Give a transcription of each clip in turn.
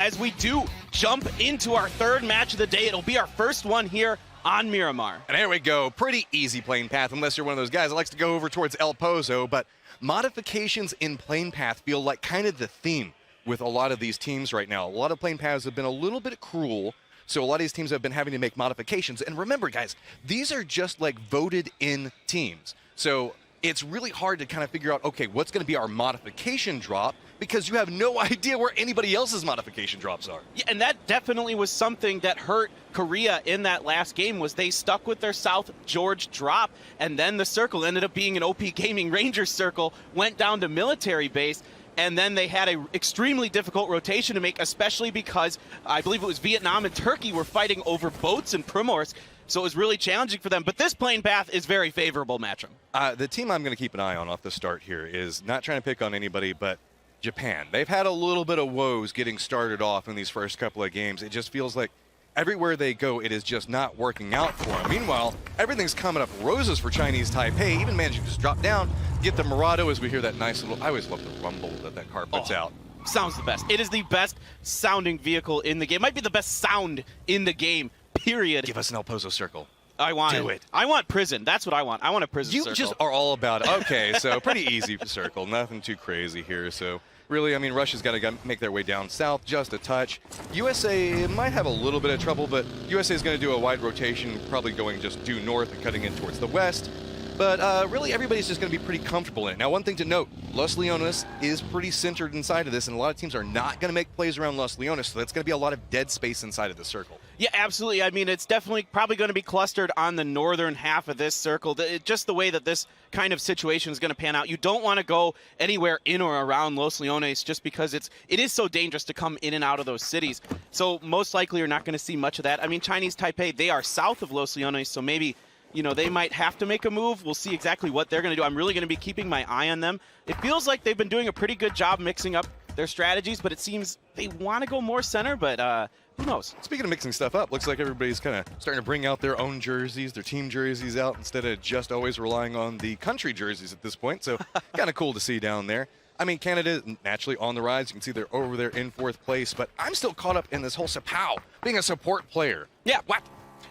as we do jump into our third match of the day. It'll be our first one here on Miramar. And here we go. Pretty easy plane path, unless you're one of those guys that likes to go over towards El Pozo. But modifications in plane path feel like kind of the theme with a lot of these teams right now. A lot of plane paths have been a little bit cruel, so a lot of these teams have been having to make modifications. And remember, guys, these are just like voted in teams. So it's really hard to kind of figure out, okay, what's going to be our modification drop, because you have no idea where anybody else's modification drops are. Yeah, and that definitely was something that hurt Korea in that last game, was they stuck with their South George drop, and then the circle ended up being an OP Gaming Rangers circle, went down to military base, and then they had an extremely difficult rotation to make, especially because I believe it was Vietnam and Turkey were fighting over boats in Primorsk. So it was really challenging for them. But this plane path is very favorable, Matcham. The team I'm going to keep an eye on off the start here is not trying to pick on anybody, but Japan. They've had a little bit of woes getting started off in these first couple of games. It just feels like everywhere they go, it is just not working out for them. Meanwhile, everything's coming up roses for Chinese Taipei, even managing to just drop down, get the Murado as we hear that nice little, I always love the rumble that car puts out. Sounds the best. It is the best sounding vehicle in the game. Might be the best sound in the game, period. Give us an El Pozo circle. I want Do it. I want prison. That's what I want. I want a prison circle. You just are all about it. Okay, so pretty easy circle. Nothing too crazy here. So really, I mean, Russia's got to make their way down south just a touch. USA might have a little bit of trouble, but USA is going to do a wide rotation, probably going just due north and cutting in towards the west. But really, everybody's just going to be pretty comfortable in it. Now, one thing to note, Los Leones is pretty centered inside of this, and a lot of teams are not going to make plays around Los Leones, so that's going to be a lot of dead space inside of the circle. Yeah, absolutely. I mean, it's definitely probably going to be clustered on the northern half of this circle. Just the way that this kind of situation is going to pan out. You don't want to go anywhere in or around Los Leones just because it is so dangerous to come in and out of those cities. So most likely you're not going to see much of that. I mean, Chinese Taipei, they are south of Los Leones, so maybe, you know, they might have to make a move. We'll see exactly what they're going to do. I'm really going to be keeping my eye on them. It feels like they've been doing a pretty good job mixing up their strategies, but it seems they want to go more center, but who knows? Speaking of mixing stuff up, looks like everybody's kind of starting to bring out their own jerseys, their team jerseys out, instead of just always relying on the country jerseys at this point. So kind of cool to see down there. I mean, Canada naturally on the rise. You can see they're over there in fourth place, but I'm still caught up in this whole Sapao being a support player. Yeah, what?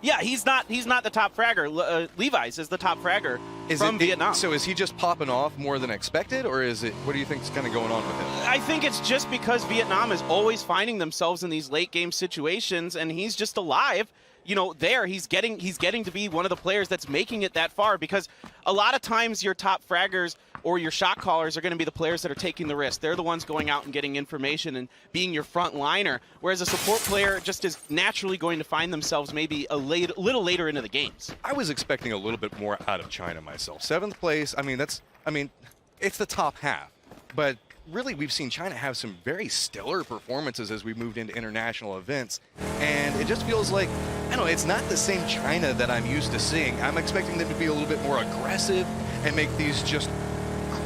Yeah, he's not the top fragger. Levi's is the top fragger from Vietnam. So is he just popping off more than expected, or is it, what do you think is kind of going on with him? I think it's just because Vietnam is always finding themselves in these late game situations, and he's just alive. You know, he's getting to be one of the players that's making it that far, because a lot of times your top fraggers or your shot callers are going to be the players that are taking the risk. They're the ones going out and getting information and being your front liner, whereas a support player just is naturally going to find themselves maybe a little later into the games. I was expecting a little bit more out of China myself. 7th place, I mean, it's the top half, but really, we've seen China have some very stellar performances as we moved into international events, and it just feels like, I don't know, it's not the same China that I'm used to seeing. I'm expecting them to be a little bit more aggressive and make these just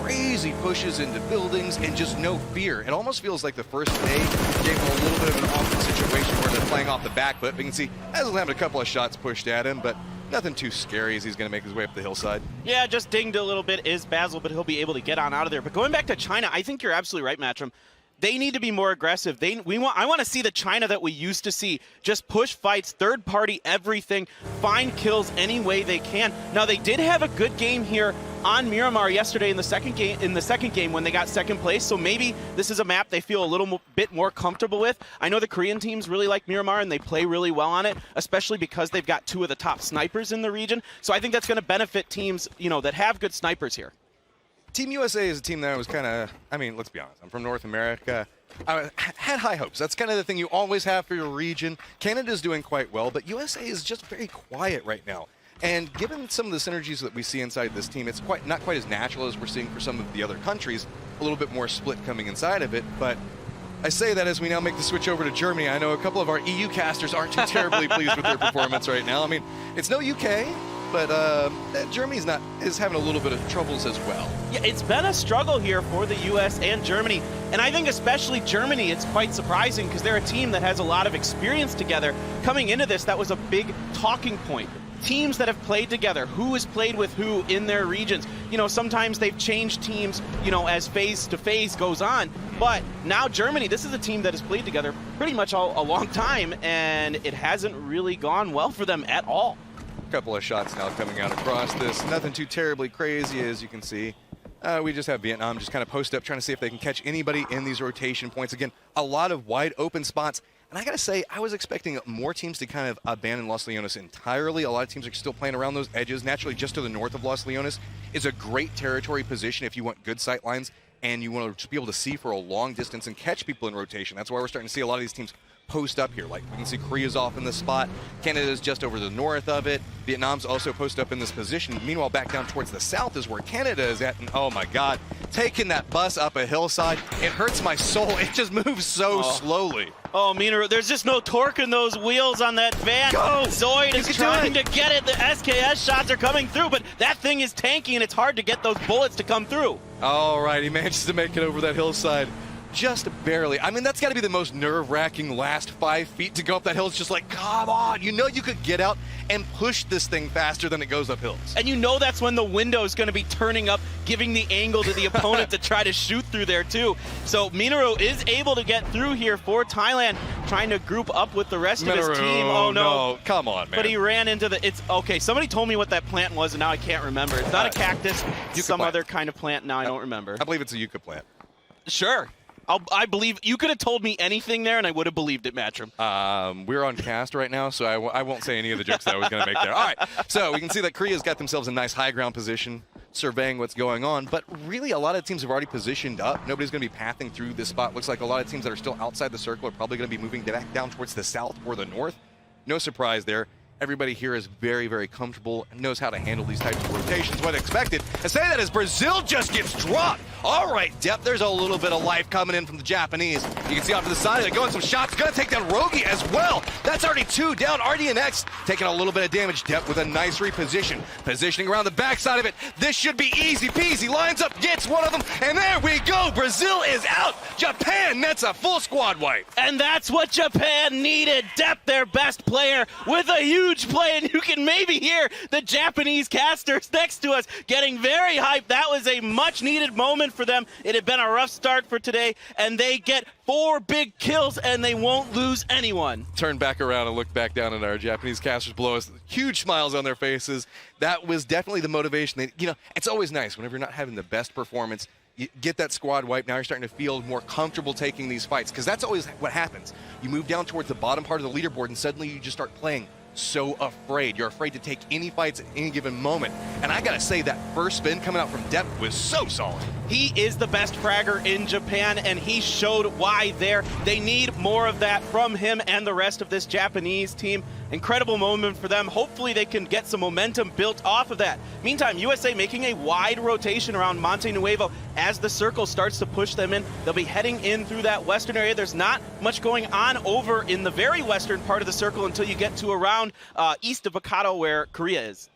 crazy pushes into buildings and just no fear. It almost feels like the first day gave them a little bit of an awkward situation where they're playing off the back foot. We can see Basil having a couple of shots pushed at him, but nothing too scary as he's going to make his way up the hillside. Yeah, just dinged a little bit is Basil, but he'll be able to get on out of there. But going back to China, I think you're absolutely right, Matcham. They need to be more aggressive. I want to see the China that we used to see. Just push fights, third party everything, find kills any way they can. Now, they did have a good game here on Miramar yesterday in the second game when they got second place. So maybe this is a map they feel a little bit more comfortable with. I know the Korean teams really like Miramar and they play really well on it, especially because they've got 2 of the top snipers in the region. So I think that's going to benefit teams, you know, that have good snipers here. Team USA is a team that I was kind of, I mean, let's be honest, I'm from North America. I had high hopes. That's kind of the thing you always have for your region. Canada's doing quite well, but USA is just very quiet right now. And given some of the synergies that we see inside this team, it's not quite as natural as we're seeing for some of the other countries. A little bit more split coming inside of it, but I say that as we now make the switch over to Germany. I know a couple of our EU casters aren't too terribly pleased with their performance right now. I mean, it's no UK, but Germany's is having a little bit of troubles as well. Yeah, it's been a struggle here for the US and Germany, and I think especially Germany, it's quite surprising because they're a team that has a lot of experience together. Coming into this, that was a big talking point. Teams that have played together, who has played with who in their regions. You know, sometimes they've changed teams, you know, as phase to phase goes on. But now Germany, this is a team that has played together pretty much a long time, and it hasn't really gone well for them at all. A couple of shots now coming out across this. Nothing too terribly crazy, as you can see. We just have Vietnam just kind of post up, trying to see if they can catch anybody in these rotation points. Again, a lot of wide open spots. And I got to say, I was expecting more teams to kind of abandon Los Leones entirely. A lot of teams are still playing around those edges. Naturally, just to the north of Los Leones is a great territory position if you want good sight lines and you want to just be able to see for a long distance and catch people in rotation. That's why we're starting to see a lot of these teams post up here. Like we can see Korea's off in this spot. Canada's just over to the north of it. Vietnam's also post up in this position. Meanwhile, back down towards the south is where Canada is at. And oh my God, taking that bus up a hillside, it hurts my soul. It just moves so slowly. Oh, Miramar, there's just no torque in those wheels on that van. Go! Zoid is trying to get it. The SKS shots are coming through, but that thing is tanky, and it's hard to get those bullets to come through. All right, he manages to make it over that hillside. Just barely. I mean, that's got to be the most nerve-wracking last 5 feet to go up that hill. It's just like, come on. You know you could get out and push this thing faster than it goes up hills. And you know that's when the window is going to be turning up, giving the angle to the opponent to try to shoot through there, too. So Minero is able to get through here for Thailand, trying to group up with the rest of his team. Oh, no. Come on, man. But he ran into the... Okay, somebody told me what that plant was, and now I can't remember. It's not a cactus. It's some other kind of plant. Now I don't remember. I believe it's a yucca plant. Sure. I believe you could have told me anything there, and I would have believed it, Matcham. We're on cast right now, so I won't say any of the jokes that I was going to make there. All right, so we can see that Korea's got themselves a nice high ground position, surveying what's going on. But really, a lot of teams have already positioned up. Nobody's going to be pathing through this spot. Looks like a lot of teams that are still outside the circle are probably going to be moving back down towards the south or the north. No surprise there. Everybody here is very, very comfortable and knows how to handle these types of rotations. What expected. And say that as Brazil just gets dropped. All right, Depp, there's a little bit of life coming in from the Japanese. You can see off to the side, they're going some shots. Gonna take down Rogi as well. That's already 2 down. RDNX taking a little bit of damage. Depp with a nice reposition. Positioning around the backside of it. This should be easy peasy. Lines up, gets one of them, and there we go. Brazil is out. Japan nets a full squad wipe. And that's what Japan needed. Depp, their best player, with a huge play, and you can maybe hear the Japanese casters next to us getting very hyped. That was a much-needed moment for them. It had been a rough start for today, and they get 4 big kills, and they won't lose anyone. Turn back around and look back down at our Japanese casters below us. Huge smiles on their faces. That was definitely the motivation. It's always nice whenever you're not having the best performance. You get that squad wipe, now you're starting to feel more comfortable taking these fights, because that's always what happens. You move down towards the bottom part of the leaderboard, and suddenly you just start playing so afraid. You're afraid to take any fights at any given moment. And I gotta say, that first spin coming out from Depp was so solid. He is the best fragger in Japan, and he showed why there. They need more of that from him and the rest of this Japanese team. Incredible moment for them. Hopefully they can get some momentum built off of that. Meantime, USA making a wide rotation around Monte Nuevo as the circle starts to push them in. They'll be heading in through that western area. There's not much going on over in the very western part of the circle until you get to around east of Hokkaido where Korea is.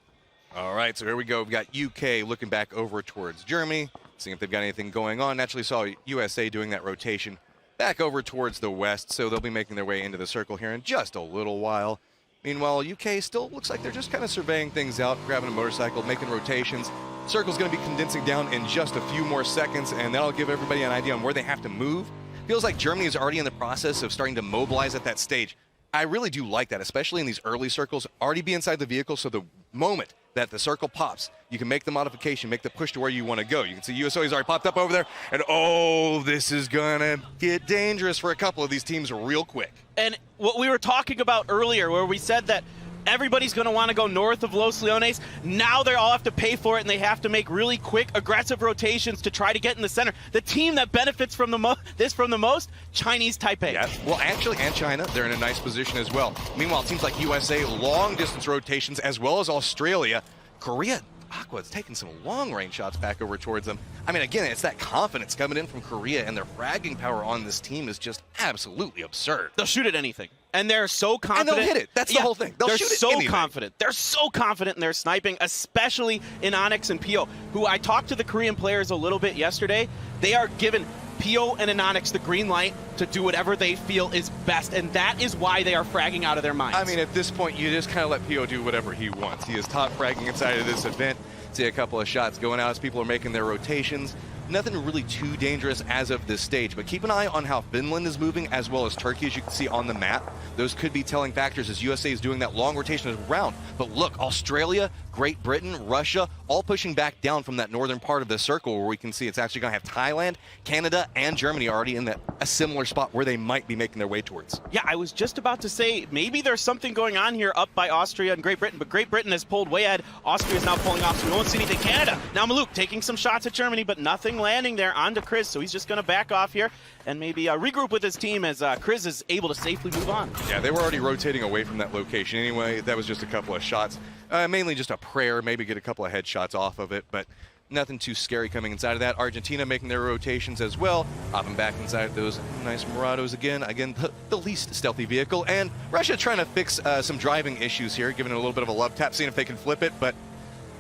All right, so here we go. We've got UK looking back over towards Germany, seeing if they've got anything going on. Naturally saw USA doing that rotation back over towards the west, so they'll be making their way into the circle here in just a little while. Meanwhile, UK still looks like they're just kind of surveying things out, grabbing a motorcycle, making rotations. Circle's going to be condensing down in just a few more seconds, and that'll give everybody an idea on where they have to move. Feels like Germany is already in the process of starting to mobilize at that stage. I really do like that, especially in these early circles. Already be inside the vehicle, so the moment that the circle pops, you can make the modification, make the push to where you want to go. You can see USO's already popped up over there, and oh, this is gonna get dangerous for a couple of these teams real quick. And what we were talking about earlier, where we said that everybody's going to want to go north of Los Leones. Now they all have to pay for it, and they have to make really quick, aggressive rotations to try to get in the center. The team that benefits from the most, Chinese Taipei. Yeah, well, actually, and China, they're in a nice position as well. Meanwhile, teams like USA, long-distance rotations, as well as Australia. Korea, Aqua's taking some long-range shots back over towards them. I mean, again, it's that confidence coming in from Korea, and their fragging power on this team is just absolutely absurd. They'll shoot at anything. And they're so confident. And they'll hit it. That's the whole thing. They're shoot so anything. confident. They're so confident in their sniping, especially in Onyx and Pio, who I talked to the Korean players a little bit yesterday. They are given Pio and Onyx the green light to do whatever they feel is best, and that is why they are fragging out of their minds. I mean, at this point, you just kind of let Pio do whatever he wants. He is top fragging inside of this event. See a couple of shots going out as people are making their rotations. nothing really too dangerous as of this stage, but keep an eye on how Finland is moving as well as Turkey, as you can see on the map. Those could be telling factors as USA is doing that long rotation around. But look, Australia, Great Britain, Russia, all pushing back down from that northern part of the circle where we can see it's actually going to have Thailand, Canada, and Germany already in a similar spot where they might be making their way towards. Yeah, I was just about to say maybe there's something going on here up by Austria and Great Britain, but Great Britain has pulled way ahead. Austria is now pulling off, so we won't see anything. Canada, now Maluk taking some shots at Germany, but nothing landing there onto Chris, so he's just going to back off here and maybe regroup with his team as Chris is able to safely move on. Yeah, they were already rotating away from that location anyway. That was just a couple of shots. Mainly just a prayer, maybe get a couple of headshots off of it, but nothing too scary coming inside of that. Argentina making their rotations as well, hopping back inside those nice Murados again. Again, the least stealthy vehicle. And Russia trying to fix some driving issues here, giving it a little bit of a love tap, seeing if they can flip it, but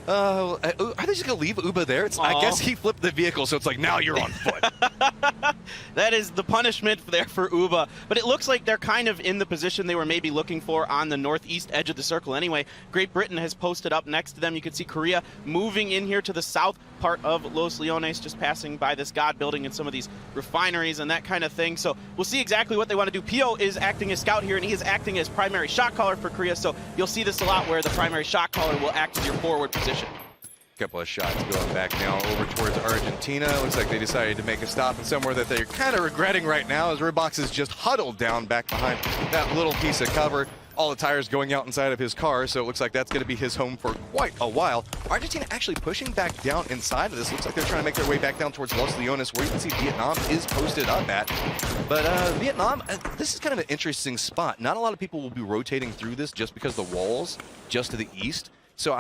are they just going to leave Uba there? I guess he flipped the vehicle, so it's like, now you're on foot. That is the punishment there for Uba. But it looks like they're kind of in the position they were maybe looking for on the northeast edge of the circle anyway. Great Britain has posted up next to them. You can see Korea moving in here to the south part of Los Leones, just passing by this God building and some of these refineries and that kind of thing. So we'll see exactly what they want to do. Pio is acting as scout here, and he is acting as primary shot caller for Korea. So you'll see this a lot where the primary shot caller will act as your forward position. Couple of shots going back now over towards Argentina. Looks like they decided to make a stop in somewhere that they're kind of regretting right now, as Redbox is just huddled down back behind that little piece of cover. All the tires going out inside of his car, so it looks like that's going to be his home for quite a while. Argentina actually pushing back down inside of this. Looks like they're trying to make their way back down towards Los Leones, where you can see Vietnam is posted up at. But Vietnam, this is kind of an interesting spot. Not a lot of people will be rotating through this just because the walls just to the east. So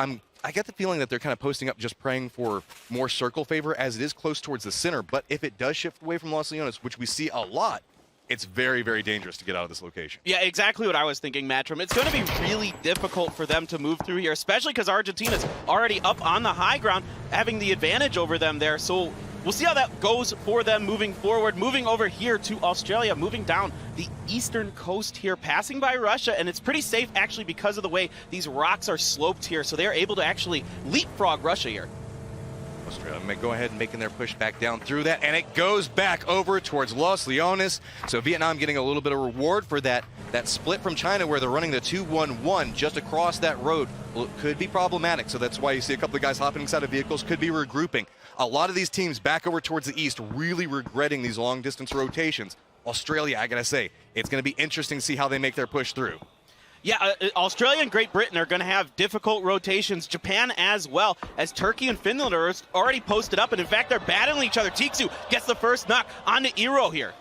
I get the feeling that they're kind of posting up, just praying for more circle favor as it is close towards the center. But if it does shift away from Los Leones, which we see a lot, it's very, very dangerous to get out of this location. Yeah, exactly what I was thinking, Matchroom. It's going to be really difficult for them to move through here, especially because Argentina's already up on the high ground, having the advantage over them there. So we'll see how that goes for them moving forward, moving over here to Australia, moving down the eastern coast here, passing by Russia, and it's pretty safe actually because of the way these rocks are sloped here, so they're able to actually leapfrog Russia here. Australia may go ahead and making their push back down through that, and it goes back over towards Los Leones. So Vietnam getting a little bit of reward for that split from China where they're running the 2-1-1 just across that road. Well, it could be problematic, so that's why you see a couple of guys hopping inside of vehicles, could be regrouping. A lot of these teams back over towards the east really regretting these long distance rotations. Australia, I gotta say, it's gonna be interesting to see how they make their push through. Yeah, Australia and Great Britain are going to have difficult rotations. Japan as well, as Turkey and Finland are already posted up, and in fact, they're battling each other. Tiksu gets the first knock onto Eero here.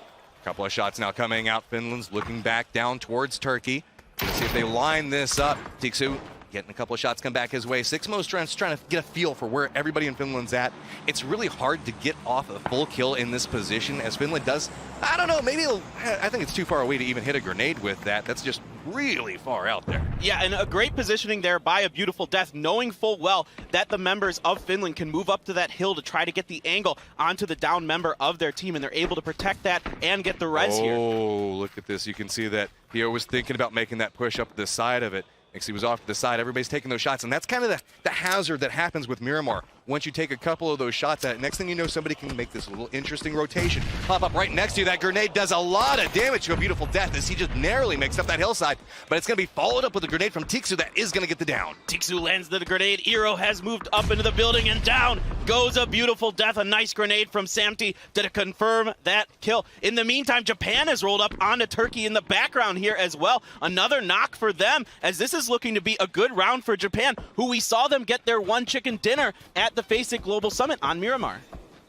Couple of shots now coming out. Finland's looking back down towards Turkey. Let's see if they line this up. Tiksu getting a couple of shots come back his way. Sixmo's trying to get a feel for where everybody in Finland's at. It's really hard to get off a full kill in this position, as Finland does. I don't know, maybe I think it's too far away to even hit a grenade with that. That's just really far out there. Yeah, and a great positioning there by A Beautiful Death, knowing full well that the members of Finland can move up to that hill to try to get the angle onto the down member of their team, and they're able to protect that and get the res here. Oh, look at this. You can see that Pio was thinking about making that push up the side of it. He was off to the side. Everybody's taking those shots, and that's kind of the hazard that happens with Miramar. Once you take a couple of those shots at it, next thing you know, somebody can make this little interesting rotation. Pop up right next to you. That grenade does a lot of damage to A Beautiful Death as he just narrowly makes up that hillside, but it's going to be followed up with a grenade from Tiksu that is going to get the down. Tiksu lands the grenade. Eero has moved up into the building, and down goes A Beautiful Death. A nice grenade from Samti to confirm that kill. In the meantime, Japan has rolled up onto Turkey in the background here as well. Another knock for them, as this is looking to be a good round for Japan, who we saw them get their one chicken dinner at the FACEIT Global Summit on Miramar.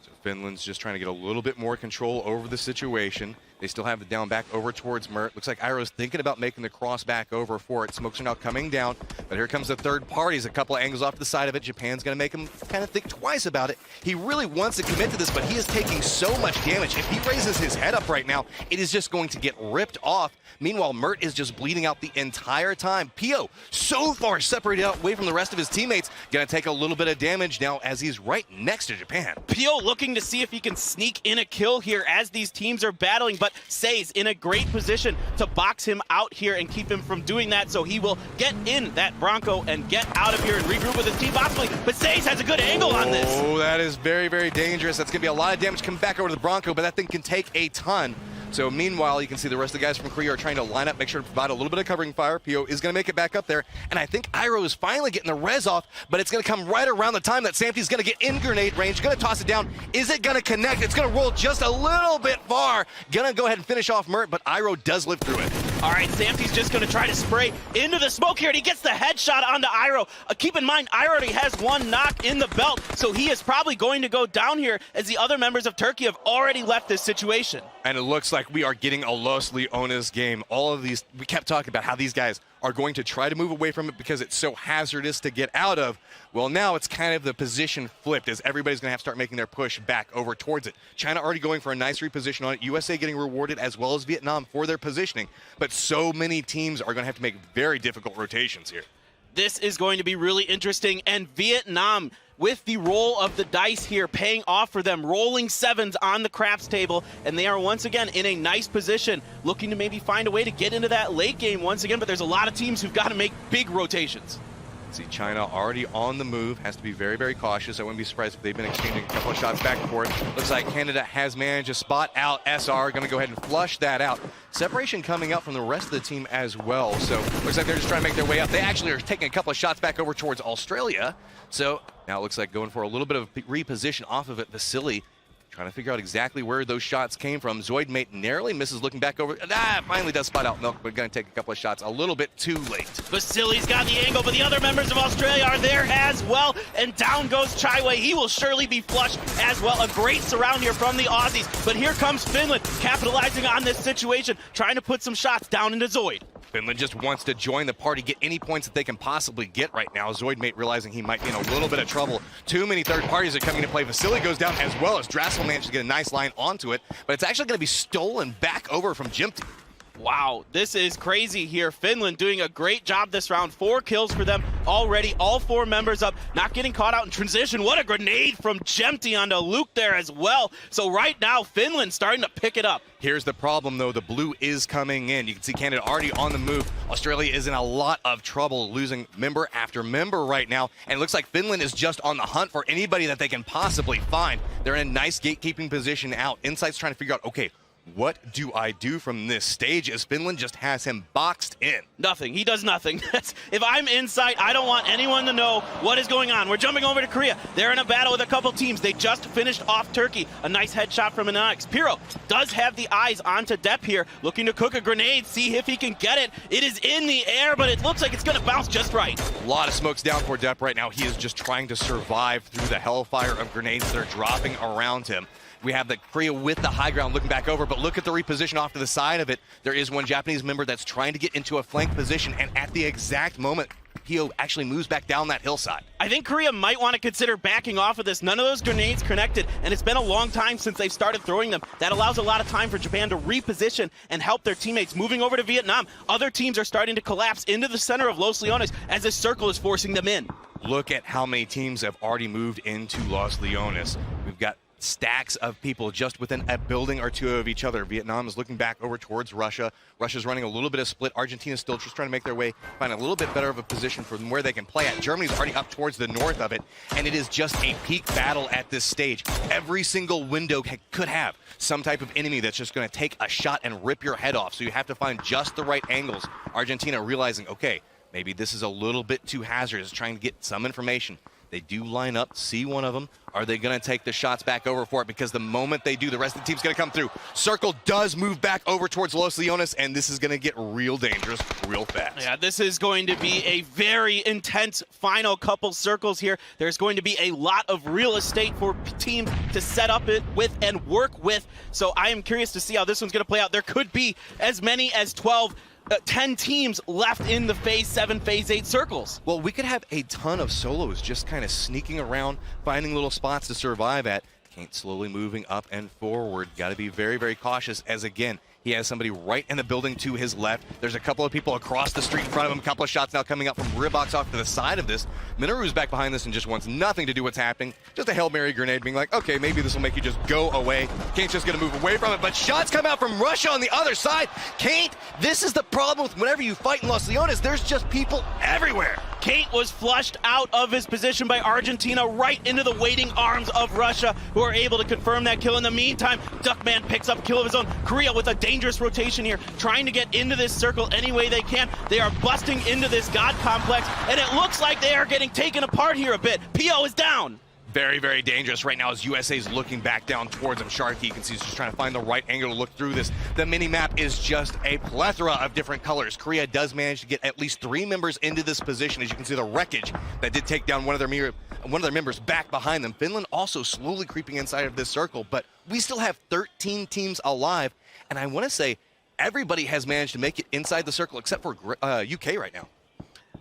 So Finland's just trying to get a little bit more control over the situation. They still have the down back over towards Mert. Looks like Iroh's thinking about making the cross back over for it. Smokes are now coming down, but here comes the third parties. A couple of angles off to the side of it. Japan's going to make him kind of think twice about it. He really wants to commit to this, but he is taking so much damage. If he raises his head up right now, it is just going to get ripped off. Meanwhile, Mert is just bleeding out the entire time. Pio, so far separated out away from the rest of his teammates, going to take a little bit of damage now as he's right next to Japan. Pio looking to see if he can sneak in a kill here as these teams are battling, but but Say's in a great position to box him out here and keep him from doing that, so he will get in that Bronco and get out of here and regroup with his team possibly, but Say's has a good angle on this. Oh, that is very, very dangerous. That's going to be a lot of damage coming back over to the Bronco, but that thing can take a ton. So meanwhile, you can see the rest of the guys from Korea are trying to line up, make sure to provide a little bit of covering fire. PO is going to make it back up there. And I think Iroh is finally getting the res off, but it's going to come right around the time that Samty's going to get in grenade range, going to toss it down. Is it going to connect? It's going to roll just a little bit far. Going to go ahead and finish off Mert, but Iroh does live through it. All right, Samty's just going to try to spray into the smoke here, and he gets the headshot onto Iroh. Keep in mind, Iroh already has one knock in the belt, so he is probably going to go down here as the other members of Turkey have already left this situation. And it looks like we are getting a Los Leones game. All of these, we kept talking about how these guys are going to try to move away from it because it's so hazardous to get out of. Well, now it's kind of the position flipped as everybody's going to have to start making their push back over towards it. China already going for a nice reposition on it. USA getting rewarded as well as Vietnam for their positioning. But so many teams are going to have to make very difficult rotations here. This is going to be really interesting, and Vietnam, with the roll of the dice here, paying off for them, rolling sevens on the craps table, and they are once again in a nice position, looking to maybe find a way to get into that late game once again, but there's a lot of teams who've got to make big rotations. See, China already on the move, has to be very, very cautious. I wouldn't be surprised if they've been exchanging a couple of shots back and forth. Looks like Canada has managed to spot out SR, going to go ahead and flush that out. Separation coming out from the rest of the team as well, so looks like they're just trying to make their way up. They actually are taking a couple of shots back over towards Australia, so now it looks like going for a little bit of reposition off of it. Vasily trying to figure out exactly where those shots came from. Zoidmate narrowly misses, looking back over. Finally does spot out Milk, but going to take a couple of shots a little bit too late. Vasily's got the angle, but the other members of Australia are there as well, and down goes Chaiwei. He will surely be flushed as well. A great surround here from the Aussies, but here comes Finland, capitalizing on this situation, trying to put some shots down into Zoid. Finland just wants to join the party, get any points that they can possibly get right now. Zoidmate realizing he might be in a little bit of trouble. Too many third parties are coming to play. Vasily goes down as well as Drassel managed to get a nice line onto it, but it's actually going to be stolen back over from Jimty. Wow, this is crazy here. Finland doing a great job this round. 4 kills for them already. All 4 members up, not getting caught out in transition. What a grenade from Jemty onto Luke there as well. So right now, Finland starting to pick it up. Here's the problem, though. The blue is coming in. You can see Canada already on the move. Australia is in a lot of trouble, losing member after member right now. And it looks like Finland is just on the hunt for anybody that they can possibly find. They're in a nice gatekeeping position out. Insight's trying to figure out, okay, what do I do from this stage as Finland just has him boxed in? Nothing. He does nothing. If I'm Insight, I don't want anyone to know what is going on. We're jumping over to Korea. They're in a battle with a couple teams. They just finished off Turkey. A nice headshot from Anonix. Piro does have the eyes onto Depp here, looking to cook a grenade, see if he can get it. It is in the air, but it looks like it's going to bounce just right. A lot of smokes down for Depp right now. He is just trying to survive through the hellfire of grenades that are dropping around him. We have the Korea with the high ground looking back over, but look at the reposition off to the side of it. There is one Japanese member that's trying to get into a flank position, and at the exact moment, Pio actually moves back down that hillside. I think Korea might want to consider backing off of this. None of those grenades connected, and it's been a long time since they've started throwing them. That allows a lot of time for Japan to reposition and help their teammates. Moving over to Vietnam, other teams are starting to collapse into the center of Los Leones as this circle is forcing them in. Look at how many teams have already moved into Los Leones. We've got stacks of people just within a building or two of each other. Vietnam is looking back over towards Russia. Russia's running a little bit of split. Argentina's still just trying to make their way, find a little bit better of a position from where they can play at. Germany's already up towards the north of it, and it is just a peak battle at this stage. Every single window could have some type of enemy that's just going to take a shot and rip your head off, so you have to find just the right angles. Argentina realizing, okay, maybe this is a little bit too hazardous, trying to get some information. They do line up, see one of them. Are they going to take the shots back over for it? Because the moment they do, the rest of the team's going to come through. Circle does move back over towards Los Leones, and this is going to get real dangerous real fast. Yeah, this is going to be a very intense final couple circles here. There's going to be a lot of real estate for teams to set up it with and work with. So I am curious to see how this one's going to play out. There could be as many as 10 teams left in the Phase 7, Phase 8 circles. Well, we could have a ton of solos just kind of sneaking around, finding little spots to survive at. Kaint slowly moving up and forward. Got to be very, very cautious as, again, He has somebody right in the building to his left. There's a couple of people across the street in front of him. A couple of shots now coming up from Ribox off to the side of this. Minaru's back behind this and just wants nothing to do with what's happening. Just a Hail Mary grenade being like, okay, maybe this will make you just go away. Kane's just going to move away from it, but shots come out from Russia on the other side. Kane, this is the problem with whenever you fight in Los Leones, there's just people everywhere. Kate was flushed out of his position by Argentina right into the waiting arms of Russia, who are able to confirm that kill. In the meantime, Duckman picks up a kill of his own. Korea with a dangerous rotation here, trying to get into this circle any way they can. They are busting into this God complex, and it looks like they are getting taken apart here a bit. PO is down. Very, very dangerous right now as USA's looking back down towards him. Sharky, you can see he's just trying to find the right angle to look through this. The mini-map is just a plethora of different colors. Korea does manage to get at least 3 members into this position. As you can see, the wreckage that did take down one of their members back behind them. Finland also slowly creeping inside of this circle, but we still have 13 teams alive, and I want to say everybody has managed to make it inside the circle except for UK right now.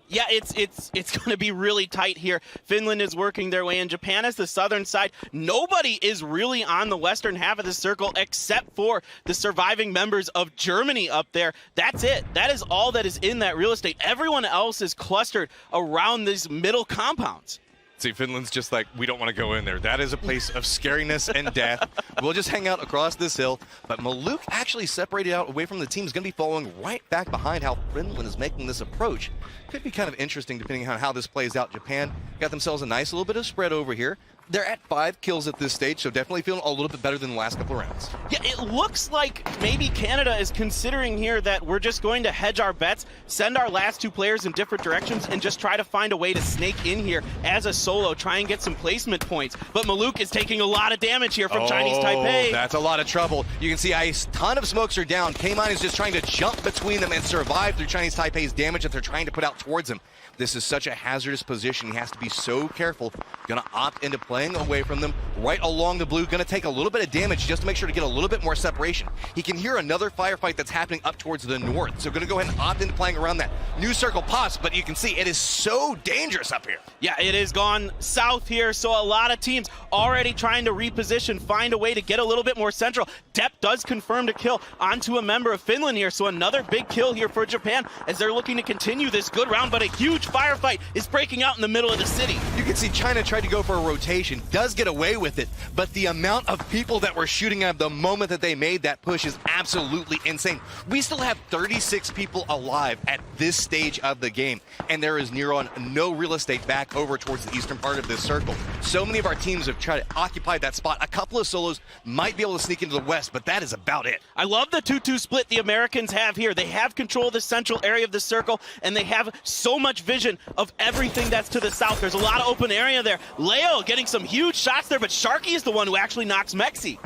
Yeah, it's going to be really tight here. Finland is working their way in. Japan is the southern side. Nobody is really on the western half of the circle except for the surviving members of Germany up there. That's it. That is all that is in that real estate. Everyone else is clustered around these middle compounds. See, Finland's just like, we don't want to go in there. That is a place of scariness and death. We'll just hang out across this hill. But Maluk actually separated out away from the team. Is going to be following right back behind how Finland is making this approach. Could be kind of interesting depending on how this plays out. Japan got themselves a nice little bit of spread over here. They're at 5 kills at this stage, so definitely feeling a little bit better than the last couple of rounds. Yeah, it looks like maybe Canada is considering here that we're just going to hedge our bets, send our last 2 players in different directions, and just try to find a way to snake in here as a solo, try and get some placement points. But Maluk is taking a lot of damage here from Chinese Taipei. That's a lot of trouble. You can see a ton of smokes are down. K-Mine is just trying to jump between them and survive through Chinese Taipei's damage that they're trying to put out towards him. This is such a hazardous position. He has to be so careful. Gonna opt into playing away from them right along the blue. Gonna take a little bit of damage just to make sure to get a little bit more separation. He can hear another firefight that's happening up towards the north. So gonna go ahead and opt into playing around that. New circle pops, but you can see it is so dangerous up here. Yeah, it has gone south here, so a lot of teams already trying to reposition, find a way to get a little bit more central. Depp does confirm to kill onto a member of Finland here, so another big kill here for Japan as they're looking to continue this good round, but a huge firefight is breaking out in the middle of the city. You can see China tried to go for a rotation, does get away with it, but the amount of people that were shooting at the moment that they made that push is absolutely insane. We still have 36 people alive at this stage of the game, and there is near on no real estate back over towards the eastern part of this circle. So many of our teams have tried to occupy that spot. A couple of solos might be able to sneak into the west, but that is about it. I love the 2-2 split the Americans have here. They have control of the central area of the circle, and they have so much vision of everything that's to the south. There's a lot of open area there. Leo getting some huge shots there, but Sharky is the one who actually knocks Mexi.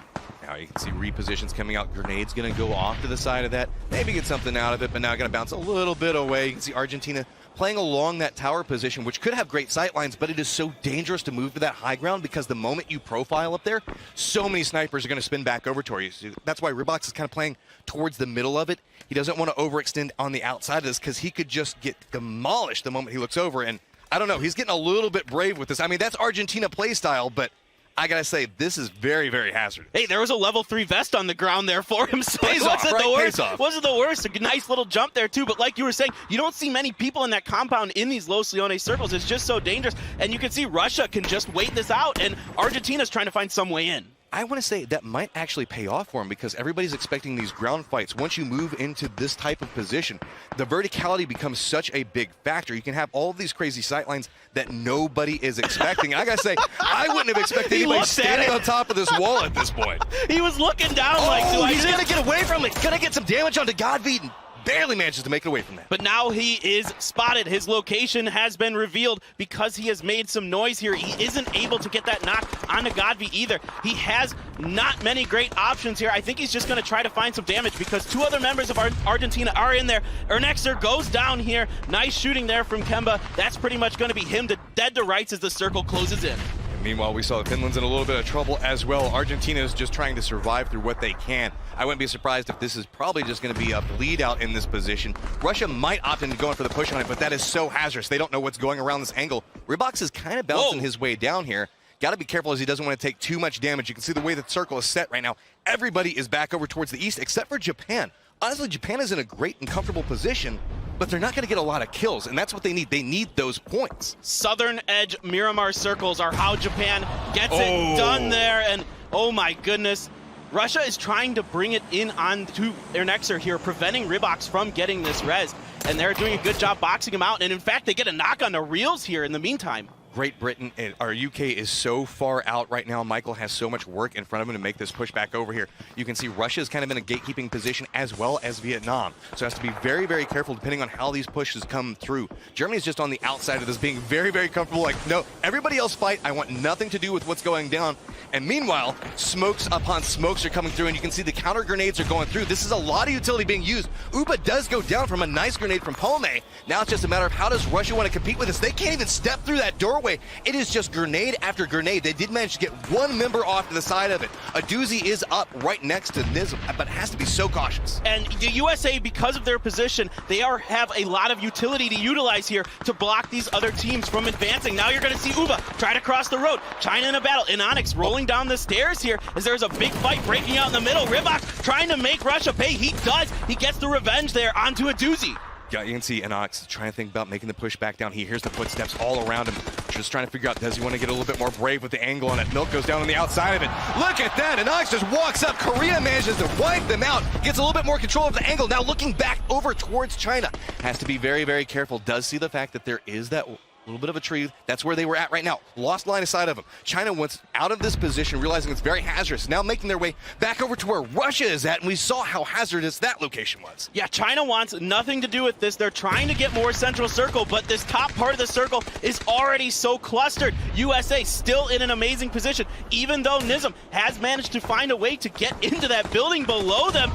Now you can see repositions coming out. Grenade's going to go off to the side of that. Maybe get something out of it, but now going to bounce a little bit away. You can see Argentina playing along that tower position, which could have great sight lines, but it is so dangerous to move to that high ground because the moment you profile up there, so many snipers are going to spin back over towards you. That's why Ribox is kind of playing towards the middle of it. He doesn't want to overextend on the outside of this because he could just get demolished the moment he looks over. And I don't know, he's getting a little bit brave with this. I mean, that's Argentina play style, but I gotta say, this is very, very hazardous. Hey, there was a level 3 vest on the ground there for him, so Pays off, right? Pays off. Wasn't the worst. A nice little jump there, too. But like you were saying, you don't see many people in that compound in these Los Leones circles. It's just so dangerous. And you can see Russia can just wait this out, and Argentina's trying to find some way in. I want to say that might actually pay off for him because everybody's expecting these ground fights. Once you move into this type of position, the verticality becomes such a big factor. You can have all of these crazy sightlines that nobody is expecting. And I got to say, I wouldn't have expected anybody standing on top of this wall at this point. He was looking down like, he's going to get away from it. Going to get some damage onto Godbeat. Barely manages to make it away from that. But now he is spotted. His location has been revealed because he has made some noise here. He isn't able to get that knock onto Godby either. He has not many great options here. I think he's just going to try to find some damage because 2 other members of Argentina are in there. Ernexer goes down here. Nice shooting there from Kemba. That's pretty much going to be him dead to rights as the circle closes in. Meanwhile, we saw Finland's in a little bit of trouble as well. Argentina is just trying to survive through what they can. I wouldn't be surprised if this is probably just going to be a bleed out in this position. Russia might opt into going for the push on it, but that is so hazardous. They don't know what's going around this angle. Ribox is kind of bouncing his way down here. Got to be careful as he doesn't want to take too much damage. You can see the way the circle is set right now. Everybody is back over towards the east except for Japan. Honestly, Japan is in a great and comfortable position, but they're not going to get a lot of kills, and that's what they need. They need those points. Southern edge Miramar circles are how Japan gets it done there, and oh my goodness. Russia is trying to bring it in onto their Nexer here, preventing Ribox from getting this res, and they're doing a good job boxing him out, and in fact, they get a knock on the reels here in the meantime. Great Britain and our UK is so far out right now. Michael has so much work in front of him to make this push back over here. You can see Russia's kind of in a gatekeeping position as well as Vietnam. So has to be very, very careful depending on how these pushes come through. Germany's just on the outside of this, being very, very comfortable. Like, no, everybody else fight. I want nothing to do with what's going down. And meanwhile, smokes upon smokes are coming through, and you can see the counter grenades are going through. This is a lot of utility being used. Uba does go down from a nice grenade from Pome. Now it's just a matter of how does Russia want to compete with this. They can't even step through that doorway. It is just grenade after grenade. They did manage to get one member off to the side of it. A doozy is up right next to Nizam, but has to be so cautious. And the USA, because of their position, they have a lot of utility to utilize here to block these other teams from advancing. Now you're going to see Uba try to cross the road. China in a battle. Inonix rolling down the stairs here as there's a big fight breaking out in the middle. Ribox trying to make Russia pay. He does. He gets the revenge there onto a doozy. Yeah, you can see Inox trying to think about making the push back down. He hears the footsteps all around him, just trying to figure out, does he want to get a little bit more brave with the angle on it? Milk goes down on the outside of it. Look at that, Inox just walks up. Korea manages to wipe them out, gets a little bit more control of the angle. Now looking back over towards China. Has to be very, very careful. Does see the fact that there is that little bit of a tree. That's where they were at right now. Lost line of sight of them. China wants out of this position, realizing it's very hazardous. Now making their way back over to where Russia is at, and we saw how hazardous that location was. Yeah, China wants nothing to do with this. They're trying to get more central circle, but this top part of the circle is already so clustered. USA still in an amazing position, even though Nizam has managed to find a way to get into that building below them.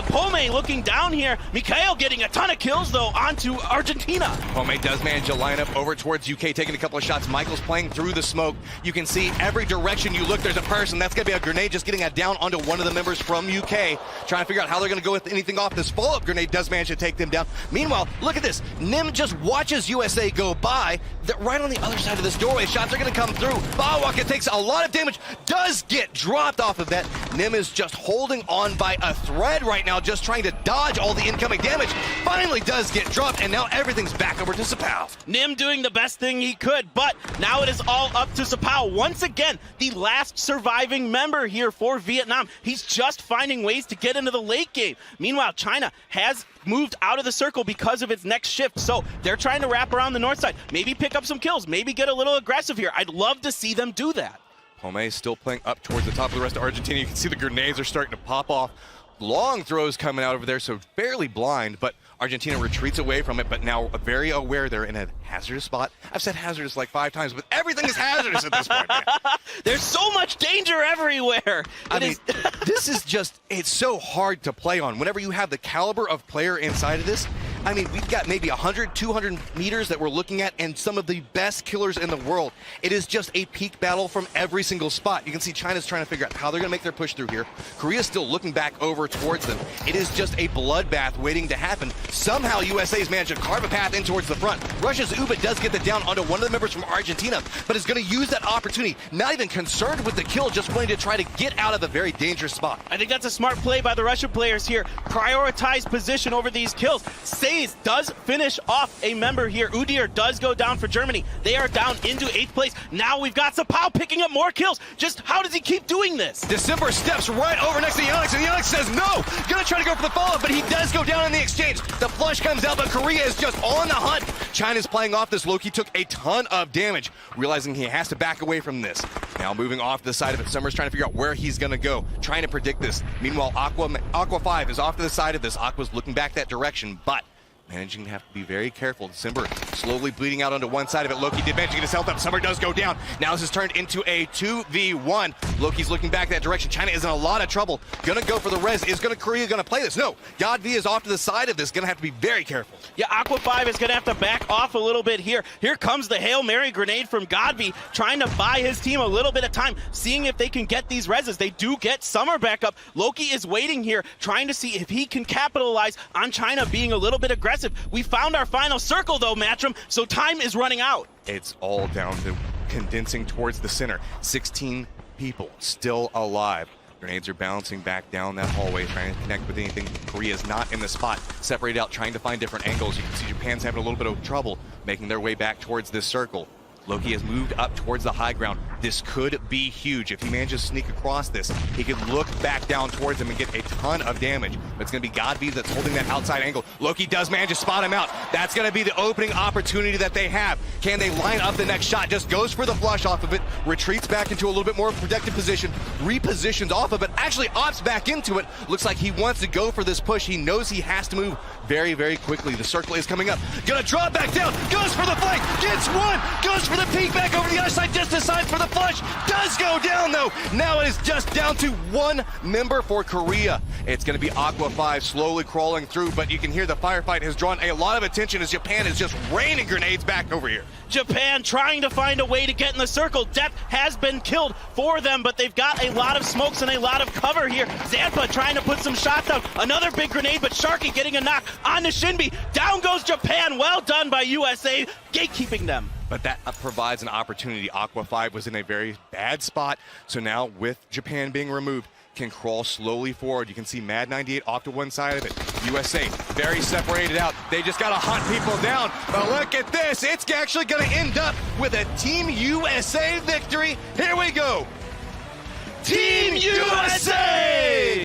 Pome looking down here. Mikhail getting a ton of kills, though, onto Argentina. Pome does manage to line up over towards UK, taking a couple of shots. Michael's playing through the smoke. You can see every direction you look, there's a person. That's going to be a grenade just getting down onto one of the members from UK. Trying to figure out how they're going to go with anything off. This follow-up grenade does manage to take them down. Meanwhile, look at this. Nim just watches USA go by. They're right on the other side of this doorway. Shots are going to come through. Bawaka takes a lot of damage. Does get dropped off of that. Nim is just holding on by a thread right now, just trying to dodge all the incoming damage. Finally does get dropped, and now everything's back over to Sapao. Nim doing the best thing he could, but now it is all up to Sapao. Once again, the last surviving member here for Vietnam. He's just finding ways to get into the late game. Meanwhile, China has moved out of the circle because of its next shift, so they're trying to wrap around the north side, maybe pick up some kills, maybe get a little aggressive here. I'd love to see them do that. Pome is still playing up towards the top of the rest of Argentina. You can see the grenades are starting to pop off. Long throws coming out over there, so barely blind, but Argentina retreats away from it, but now very aware they're in a hazardous spot. I've said hazardous like 5 times, but everything is hazardous at this point, man. There's so much danger everywhere. I mean, this is just, it's so hard to play on. Whenever you have the caliber of player inside of this, I mean, we've got maybe 100, 200 meters that we're looking at, and some of the best killers in the world. It is just a peak battle from every single spot. You can see China's trying to figure out how they're going to make their push through here. Korea's still looking back over towards them. It is just a bloodbath waiting to happen. Somehow USA's managed to carve a path in towards the front. Russia's Uba does get the down onto one of the members from Argentina, but is going to use that opportunity, not even concerned with the kill, just wanting to try to get out of a very dangerous spot. I think that's a smart play by the Russian players here. Prioritize position over these kills. Says does finish off a member here. Udir does go down for Germany. They are down into 8th place. Now we've got Sapao picking up more kills. Just how does he keep doing this? December steps right over next to Yannick, and Yannick says no. Gonna try to go for the follow-up, but he does go down in the exchange. The flush comes out, but Korea is just on the hunt. China's playing off this. Loki took a ton of damage, realizing he has to back away from this. Now moving off to the side of it, Summer's trying to figure out where he's gonna go, trying to predict this. Meanwhile, Aqua 5 is off to the side of this. Aqua's looking back that direction, but managing to have to be very careful. December slowly bleeding out onto one side of it. Loki did manage to get his health up. Summer does go down. Now this is turned into a 2v1. Loki's looking back that direction. China is in a lot of trouble. Gonna go for the res. Is Korea gonna play this? No. Godv is off to the side of this. Gonna have to be very careful. Yeah, Aqua 5 is gonna have to back off a little bit here. Here comes the Hail Mary grenade from Godv, trying to buy his team a little bit of time, seeing if they can get these reses. They do get Summer back up. Loki is waiting here, trying to see if he can capitalize on China being a little bit aggressive. We found our final circle though, Matcham, so time is running out. It's all down to condensing towards the center. 16 people still alive. Grenades are bouncing back down that hallway, trying to connect with anything. Korea's not in the spot, separated out, trying to find different angles. You can see Japan's having a little bit of trouble making their way back towards this circle. Loki has moved up towards the high ground. This could be huge. If he manages to sneak across this, he could look back down towards him and get a ton of damage. But it's going to be Godby that's holding that outside angle. Loki does manage to spot him out. That's going to be the opening opportunity that they have. Can they line up the next shot? Just goes for the flush off of it, retreats back into a little bit more protected position, repositions off of it, actually opts back into it. Looks like he wants to go for this push. He knows he has to move very, very quickly. The circle is coming up. Gonna draw back down. Goes for the flank. Gets one. Goes for the peek back over the other side. Just decides for the flush. Does go down though. Now it is just down to one member for Korea. It's gonna be Aqua 5 slowly crawling through, but you can hear the firefight has drawn a lot of attention as Japan is just raining grenades back over here. Japan trying to find a way to get in the circle. Death has been killed for them, but they've got a lot of smokes and a lot of cover here. Zampa trying to put some shots out. Another big grenade, but Sharky getting a knock on the Shinbi. Down goes Japan. Well done by USA, gatekeeping them. But that provides an opportunity. Aqua 5 was in a very bad spot, so now with Japan being removed, can crawl slowly forward. You can see Mad 98 off to one side of it. USA very separated out. They just got to hunt people down. But look at this. It's actually going to end up with a Team USA victory. Here we go. Team USA!